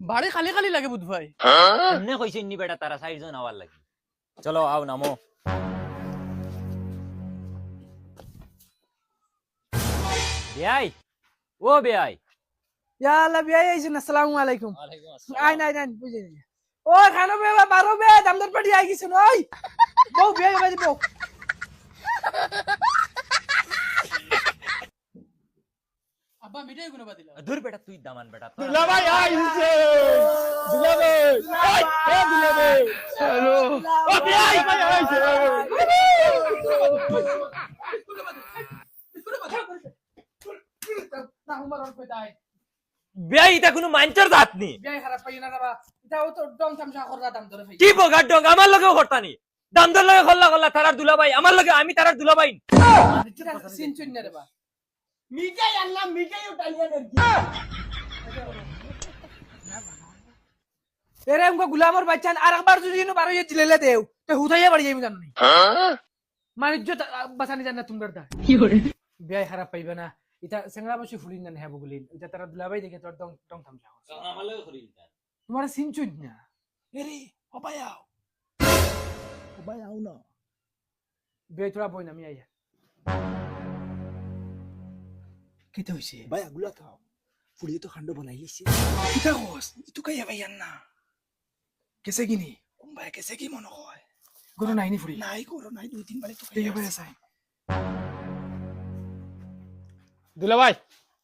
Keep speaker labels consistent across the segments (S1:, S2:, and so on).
S1: বাড়ি খালি খালি লাগে বুধ ভাই
S2: এমনি কইছে নি বেটা তারা 4 জন আওয়ার লাগি চলো আও নামো বেয়াই ও বেয়াই
S1: ইয়া আল্লাহ বিয়াই আইছেন আসসালামু আলাইকুম
S2: ওয়ালাইকুম
S1: আই নাই নাই বুঝে নি ও খানো বে বারো বে দামদার পাটি আই গেছেন ওই বউ বিয়াই বাজি বউ আব্বা মিঠাই গুলো বাদিলা
S2: দূর বেটা তুই দামান বেটা
S3: দুলা ভাই আইছে দুলা ভাই ও দুলা ভাই হ্যালো ও ভাই ভাই আইছে
S1: না হুমার ওর পেটাই
S2: বেয়াই এটা কোনো মাইন্টার জাত নি
S1: বিয়াই খারাপ পাই না বাবা এটা ও তো ডং তামসা কররা দাম ধরে ভাই
S2: কি বগার ডং আমার লগেও করতানি দাম দর লগে খল্লা খল্লা তারার দুলাভাই আমার লগে আমি তারার দুলাভাই
S1: সিন চুন না রে বা
S3: মিঠাই আনলাম মিঠাই উঠালিয়া নাকি
S1: এরে আমগো গুলামর বাচ্চা আর একবার যদি ইনো বারো জিলেলে দেও তে হুদাইয়া বাড়ি যাইমি জানো নি মানিজ্য বাঁচানি জানা তোমার দা কি করে বিয়াই খারাপ পাইবে না এটা সেংরা বসে ফুলিন না হ্যাঁ বগুলিন এটা তারা দুলাভাই দেখে তোর ডং ডং তামসা
S2: আমার লগে করিল
S1: তোমার সিন চুন না এরে হবায়াও
S3: ভাই আও না
S1: বিয়াই তোরা বই না আমি আইয়া কিতে হইছে
S3: ভাই আগুলা খাও ফুড়িয়ে তো খান্ড বানাই লিছে
S1: কিতা কস ইতু কাইয়া ভাইয়ান না কেসে কিনি কোন ভাই কেসে কি মনে হয় গুরু নাইনি ফুরি
S3: নাই করো নাই দুই তিন বারে তো
S1: দেখে ভাই আছে
S4: দুলা ভাই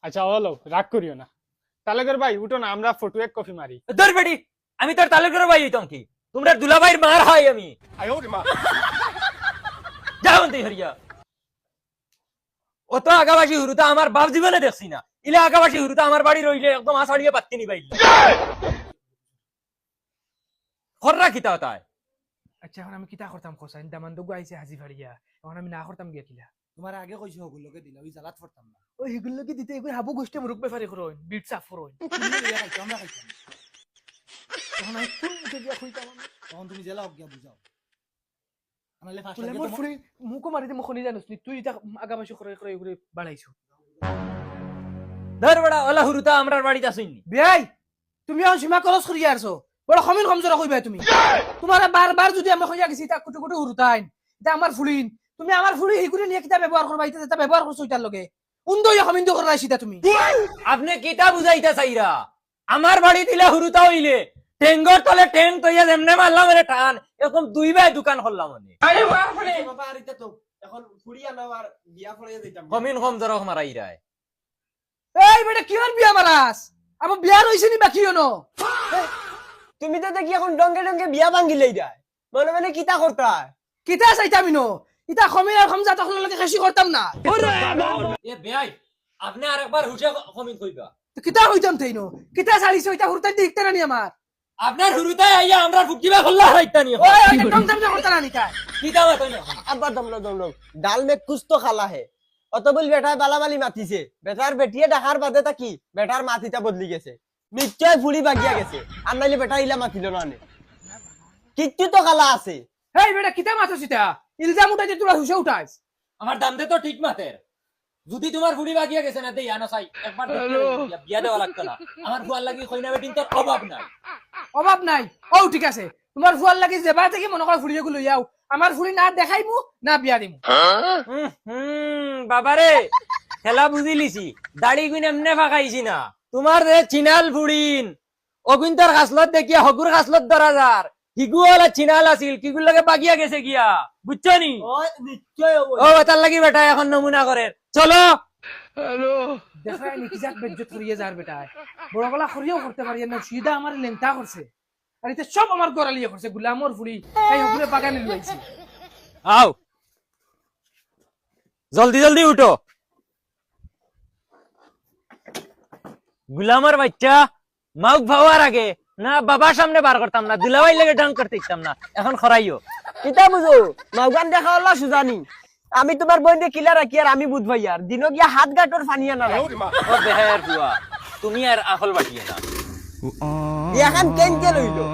S4: আচ্ছা হলো রাগ করিও না তালেগর ভাই উঠো না আমরা ফটো এক কফি মারি
S2: দর বেটি আমি তোর তালুকের ভাই হইতাম কি তোমরা দুলাভাইয়ের মার হয় আমি
S3: আয় ওরে মা
S2: যাও তে হরিয়া ও তো আগাবাসী হুরুতা আমার বাপ জীবনে দেখছি না ইলে আগাবাসী হুরুতা আমার বাড়ি রইলে একদম আছাড়িয়ে পাত্তি নি বাইল খররা কিতা তাই
S1: আচ্ছা এখন আমি কিতা করতাম কোসাইন দামান দগু আইছে হাজি ফাড়িয়া এখন আমি না করতাম গিয়া কিলা
S3: তোমার আগে কইছো ওগুলোকে দিলা ওই জালাত পড়তাম না
S1: ওই এগুলোকে দিতে এগুলো হাবু গোষ্ঠী মুরুক বেফারি করুন বিট সাফ করুন
S3: আমরা খাইতাম
S1: এখন আমি কোন মুখে দিয়া খুইতাম
S3: তখন তুমি জেলা গিয়া বুঝাও আনালে ফার্স্ট
S1: তুই মোর ফুরি মুকো মারি দে মুখনি জানোস নি তুই এটা আগাবাসী করে করে করে বাড়াইছো
S2: ধর বড়া ওলা হুরুতা আমরার বাড়িতে আসিনি
S1: বিয়াই তুমি এখন সীমা খরচ করিয়া আরছো বড় খমিন খমজরা কইবা তুমি তোমার বারবার যদি আমরা কইয়া গেছি তা কুটু কুটু হুরুতাইন এটা আমার ফুলিন তুমি আমার ফুলি হি করে নিয়ে কিতা ব্যবহার করবা এটা ব্যবহার করছো এটার লগে উন্দো ইয়া খমিন করা রাইছিতা তুমি
S2: আপনি কিতা বুঝাইতা চাইরা আমার বাড়ি দিলা হুরুতা হইলে টেঙ্গর তলে টেং তইয়া যেমনে মারলাম রে টান এরকম দুই ভাই দোকান করলাম মানে
S1: আরে বাপ রে
S3: বাবা আর এটা তো এখন ফুড়িয়া না আর বিয়া ফড়াইয়া দিতাম
S2: কমিন কম জরক মারাই রায়
S1: এই বেটা কিমান বিয়া মারাস আমার বিয়া রইছে নি বাকি হনো
S3: তুমি তো দেখি এখন ডঙ্গে ডঙ্গে বিয়া ভাঙ্গিলেই যায় মনে মনে কিতা করতা
S1: কিতা চাইতাম ইনো ইতা খমিন আর খমজা তখন লগে খেসি করতাম না
S2: এ বেয়াই আপনি আরেকবার হুশে কমিন কইবা
S1: তো কিতা হইতাম তেইনো কিতা ছাড়িছো এটা হুরতাই দেখতে না নি আমার
S2: আপনার হুরুতায় আইয়া আমরা ফুকিবা খল্লা হইতানি
S1: ওই একদম তামজা করতে না নি কা
S2: কিতা বাতই না
S3: আব্বা দমলো ডাল মে কুছ তো খালা হে অত বল বেটা বালাবালি মাতিছে বেটার বেটিয়ে ডাকার বাদে তাকি বেটার মাথিটা বদলি গেছে নিশ্চয় ফুড়ি বাগিয়া গেছে আর নাইলে বেটা ইলা মাতিল না নে কিচ্ছু তো খালা আছে
S1: এই বেটা কিতা মাথা সিতা ইলজাম উঠাইতে তোরা হুশে উঠাইস
S2: আমার দাম দে তো ঠিক মাতের যদি তোমার ফুড়ি বাগিয়া গেছে না দেই আনো চাই একবার বিয়া দেওয়া লাগতো না আমার ফুয়ার লাগি কইনা বেটিন তো অভাব নাই
S1: অভাব নাই ও ঠিক আছে তোমার ফুয়ার লাগি যেবা থেকে মনে কর ফুড়িয়ে গুলো যাও আমার ফুড়ি না দেখাইমু না বিয়া দিমু
S2: বাবারে খেলা বুঝি লিছি দাড়ি গুন এমনে ফাঁকাইছি না তোমার যে চিনাল ফুড়িন অগুন্তর খাসলত দেখিয়া হগুর খাসলত ধরা যার হিগু হলে চিনাল আছিল কিগুর লাগে বাগিয়া গেছে গিয়া বুঝছো নি
S3: নিশ্চয়
S2: ও তার লাগি বেটা এখন নমুনা করে চলো
S1: দেখাই নি কি যাক বেজ্জত করিয়ে যার বেটা বড় গলা করিয়াও করতে পারি না সিধা আমার লেংটা করছে আর এটা সব আমার গড়ালিয়ে করছে গুলামর ফুড়ি এই হগুরে বাগানে লইছে
S2: আও জলদি জলদি উঠো গুলামের বাচ্চা মাউক ভাওয়ার আগে না বাবার সামনে বার করতাম না দুলাভাই লেগে ডাং করতে ইচ্ছাম না এখন খরাইও
S3: কিতা বুঝো মাউগান দেখা হলো সুজানি আমি তোমার বই দিয়ে কিলা রাখি আর আমি বুঝবাই আর দিনক গিয়া হাত গাটর ফানিয়া না
S2: ও দেহের বুয়া তুমি আর আখল বাটিয়ে না
S3: এখন কেন কে লইলো